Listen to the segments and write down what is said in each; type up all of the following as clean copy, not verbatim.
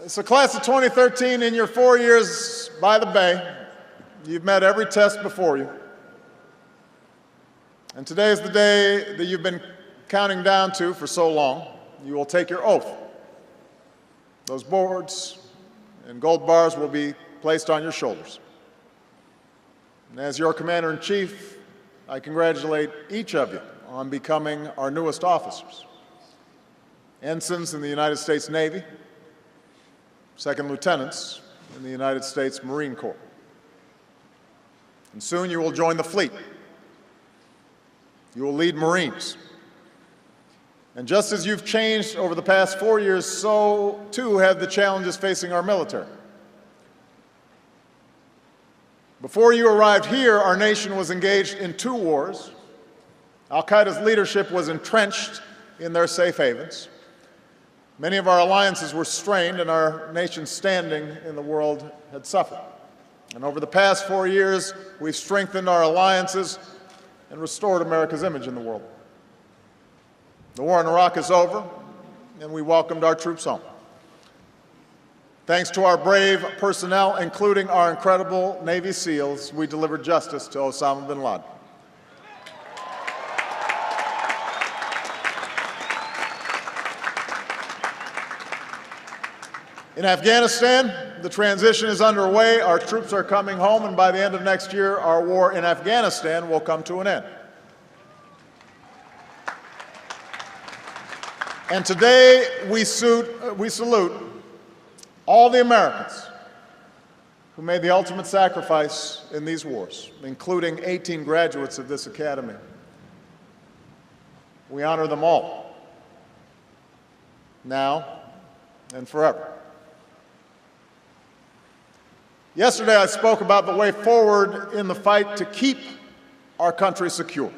So class of 2013, in your 4 years by the Bay, you've met every test before you. And today is the day that you've been counting down to for so long. You will take your oath. Those boards and gold bars will be placed on your shoulders. And as your Commander-in-Chief, I congratulate each of you on becoming our newest officers. Ensigns in the United States Navy, second lieutenants in the United States Marine Corps. And soon you will join the fleet. You will lead Marines. And just as you've changed over the past 4 years, so too have the challenges facing our military. Before you arrived here, our nation was engaged in 2 wars. Al-Qaeda's leadership was entrenched in their safe havens. Many of our alliances were strained, and our nation's standing in the world had suffered. And over the past 4 years, we've strengthened our alliances and restored America's image in the world. The war in Iraq is over, and we welcomed our troops home. Thanks to our brave personnel, including our incredible Navy SEALs, we delivered justice to Osama bin Laden. In Afghanistan, the transition is underway. Our troops are coming home, and by the end of next year, our war in Afghanistan will come to an end. And today, we salute all the Americans who made the ultimate sacrifice in these wars, including 18 graduates of this academy. We honor them all, now and forever. Yesterday, I spoke about the way forward in the fight to keep our country secure.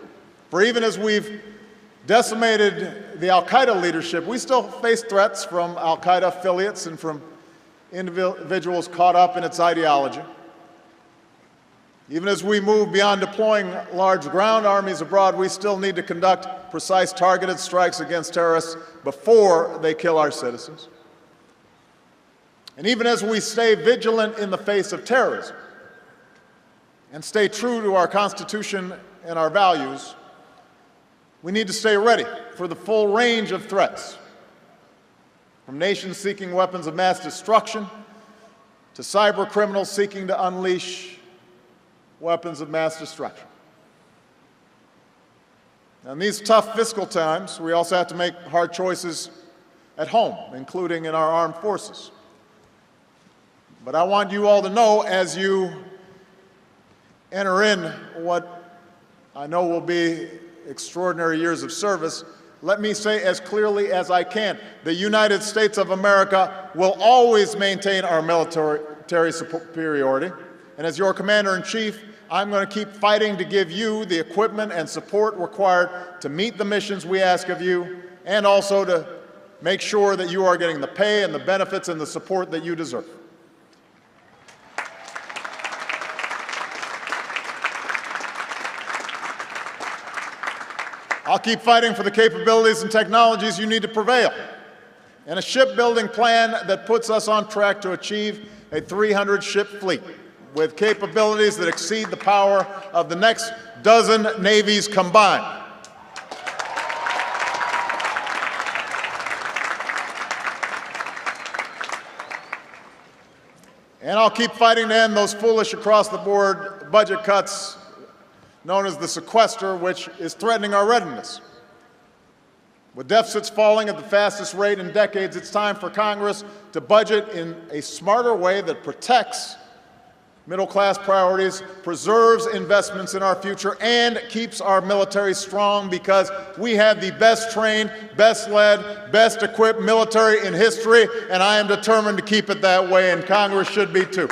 For even as we've decimated the Al-Qaeda leadership, we still face threats from Al-Qaeda affiliates and from individuals caught up in its ideology. Even as we move beyond deploying large ground armies abroad, we still need to conduct precise targeted strikes against terrorists before they kill our citizens. And even as we stay vigilant in the face of terrorism and stay true to our Constitution and our values, we need to stay ready for the full range of threats, from nations seeking weapons of mass destruction to cyber criminals seeking to unleash weapons of mass destruction. Now, in these tough fiscal times, we also have to make hard choices at home, including in our armed forces. But I want you all to know, as you enter in what I know will be extraordinary years of service, let me say as clearly as I can, the United States of America will always maintain our military superiority. And as your Commander-in-Chief, I'm going to keep fighting to give you the equipment and support required to meet the missions we ask of you, and also to make sure that you are getting the pay and the benefits and the support that you deserve. I'll keep fighting for the capabilities and technologies you need to prevail, and a shipbuilding plan that puts us on track to achieve a 300-ship fleet with capabilities that exceed the power of the next dozen navies combined. And I'll keep fighting to end those foolish across-the-board budget cuts known as the sequester, which is threatening our readiness. With deficits falling at the fastest rate in decades, it's time for Congress to budget in a smarter way that protects middle-class priorities, preserves investments in our future, and keeps our military strong, because we have the best trained, best led, best equipped military in history, and I am determined to keep it that way, and Congress should be too.